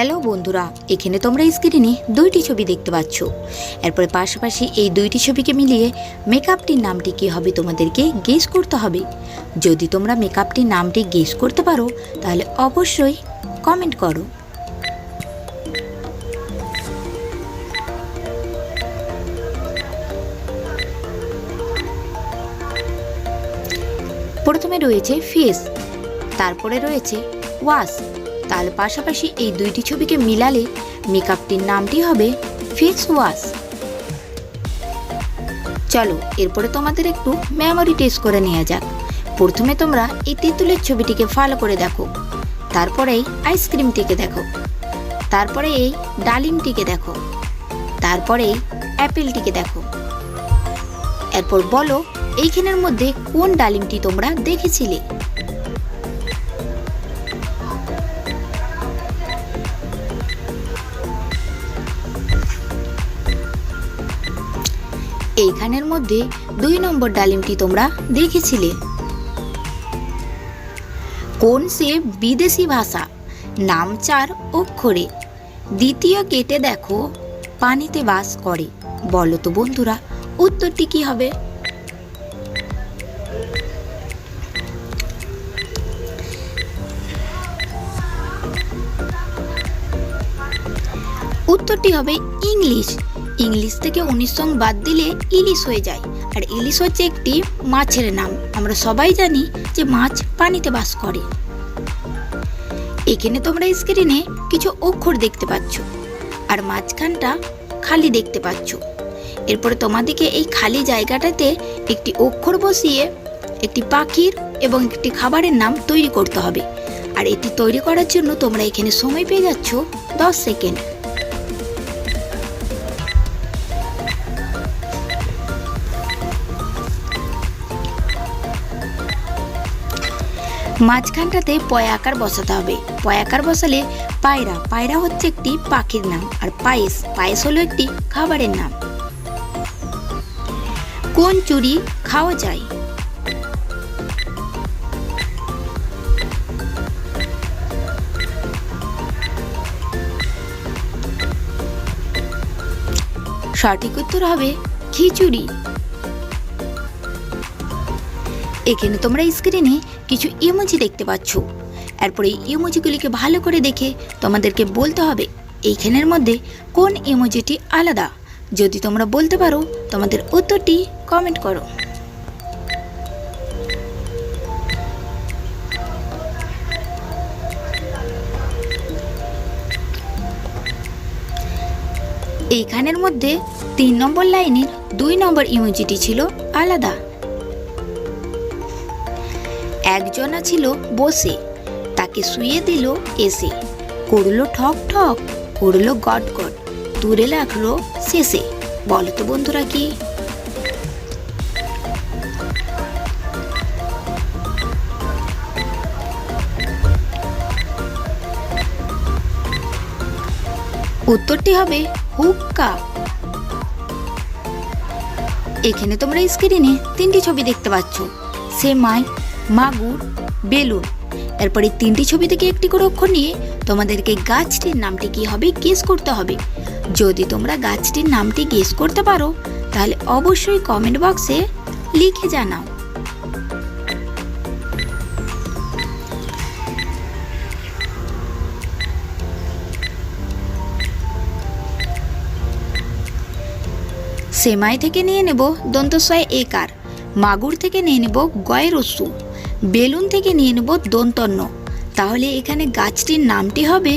Hello বন্ধুরা, এখানে তোমরা স্ক্রিনে দুইটি ছবি দেখতে পাচ্ছ। এরপরে পাশাপাশি এই দুইটি ছবিকে মিলিয়ে মেকআপটির নামটি কী হবে তোমাদেরকে গেস করতে হবে। যদি তোমরা মেকআপটির নামটি গেস করতে পারো তাহলে অবশ্যই কমেন্ট করো। প্রথমে রয়েছে ফেস, তারপরে রয়েছে ওয়াশ। তাহলে পাশাপাশি এই দুইটি ছবিকে মিলালে মেকআপটির নামটি হবে ফেস ওয়াশ। চলো এরপরে তোমাদের একটু মেমোরি টেস্ট করে নেওয়া যাক। প্রথমে তোমরা এই তেঁতুলের ছবিটিকে ভালো করে দেখো, তারপরে এই আইসক্রিমটিকে দেখো, তারপরে এই ডালিমটিকে দেখো, তারপরে এই অ্যাপেলটিকে দেখো। এরপর বলো এইখানের মধ্যে কোন ডালিমটি তোমরা দেখেছিলে। এইখানের মধ্যে 2 নম্বর ডালিমটি তোমরা দেখেছিলে। কোন সে বিদেশি ভাষা, নাম 4 অক্ষরে, দ্বিতীয় কেটে দেখো পানিতে বাস করে। বলো তো বন্ধুরা উত্তরটি কি হবে। উত্তরটি হবে ইংলিশ। ইংলিশ থেকে 19 অঙ্ক বাদ দিলে ইলিশ হয়ে যায়, আর ইলিশ হচ্ছে একটি মাছের নাম। আমরা সবাই জানি যে মাছ পানিতে বাস করে। এখানে তোমরা স্ক্রিনে কিছু অক্ষর দেখতে পাচ্ছ, আর মাঝখানটা খালি দেখতে পাচ্ছ। এরপরে তোমাদেরকে এই খালি জায়গাটাতে একটি অক্ষর বসিয়ে একটি পাখির এবং একটি খাবারের নাম তৈরি করতে হবে। আর এটি তৈরি করার জন্য তোমরা এখানে সময় পেয়ে যাচ্ছ 10 সেকেন্ড। মাঝখানটাতে পয় আকার বসাতে হবে। পয় আকার বসালে পায়রা, পায়রা হচ্ছে একটি পাখির নাম। আর পায়েস, পায়েস হলো একটি খাবারের নাম। কোন চুড়ি খাওয়া যায়। সঠিক উত্তর হবে খিচুড়ি। এখানে তোমরা স্ক্রিনে কিছু ইমোজি দেখতে পাচ্ছ। এরপরে এই ইমোজিগুলিকে ভালো করে দেখে তোমাদেরকে বলতে হবে এইখানের মধ্যে কোন ইমোজিটি আলাদা। যদি তোমরা বলতে পারো তোমাদের উত্তরটি কমেন্ট করো। এইখানের মধ্যে 3 নম্বর লাইনের 2 নম্বর ইমোজিটি ছিল আলাদা। একজনা ছিল বসে, তাকে শুয়ে দিল এসে, করলো ঠক ঠক, করলো গট গট, দূরে লাগলো শেষে। বলো তো বন্ধুরা কি। উত্তরটি হবে হুক্কা। এখানে তোমরা স্ক্রিনে 3টি ছবি দেখতে পাচ্ছ, সেমাই, মাগুর, বেলুন। এরপরে 3টি ছবি থেকে একটি করে অক্ষর নিয়ে তোমাদেরকে গাছটির নামটি কি হবে গেস করতে হবে। যদি তোমরা গাছটির নামটি গেস করতে পারো তাহলে অবশ্যই কমেন্ট বক্সে লিখে জানাও। সেমাই থেকে নিয়ে নেব দন্তস্বয় একার, মাগুর থেকে নিয়ে নেব গয়ের রস্যু, বেলুন থেকে নিয়ে নেব দন্তন্য। তাহলে এখানে গাছটির নামটি হবে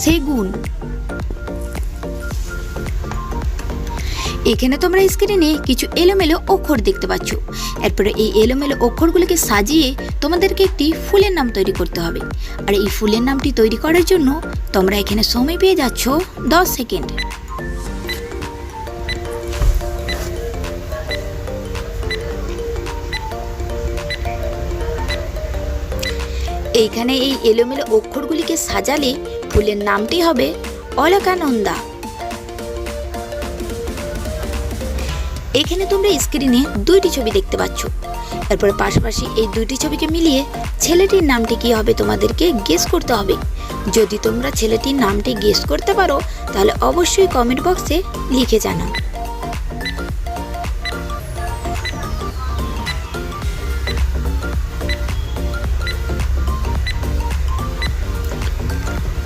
সেগুন। এখানে তোমরা স্ক্রিনে কিছু এলোমেলো অক্ষর দেখতে পাচ্ছ। এরপরে এই এলোমেলো অক্ষরগুলোকে সাজিয়ে তোমাদেরকে একটি ফুলের নাম তৈরি করতে হবে। আর এই ফুলের নামটি তৈরি করার জন্য তোমরা এখানে সময় পেয়ে যাচ্ছ 10 সেকেন্ড। এইখানে এই এলোমেলো অক্ষরগুলিকে সাজালে ফুলের নামটি হবে অলকানন্দা। এখানে তোমরা স্ক্রিনে দুইটি ছবি দেখতে পাচ্ছ। এরপর পাশাপাশি এই দুইটি ছবিকে মিলিয়ে ছেলেটির নামটি কি হবে তোমাদেরকে গেস করতে হবে। যদি তোমরা ছেলেটির নামটি গেস করতে পারো তাহলে অবশ্যই কমেন্ট বক্সে লিখে জানাও।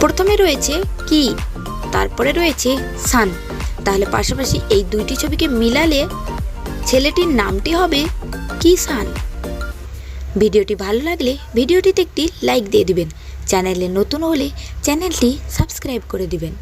প্রথমে রয়েছে কি, তারপরে রয়েছে সান। তাহলে পাশাপাশি এই দুইটি ছবিকে মিলালে ছেলেটির নামটি হবে কি সান। ভিডিওটি ভালো লাগলে ভিডিওটিতে একটি লাইক দিয়ে দিবেন। চ্যানেলে নতুন হলে চ্যানেলটি সাবস্ক্রাইব করে দিবেন।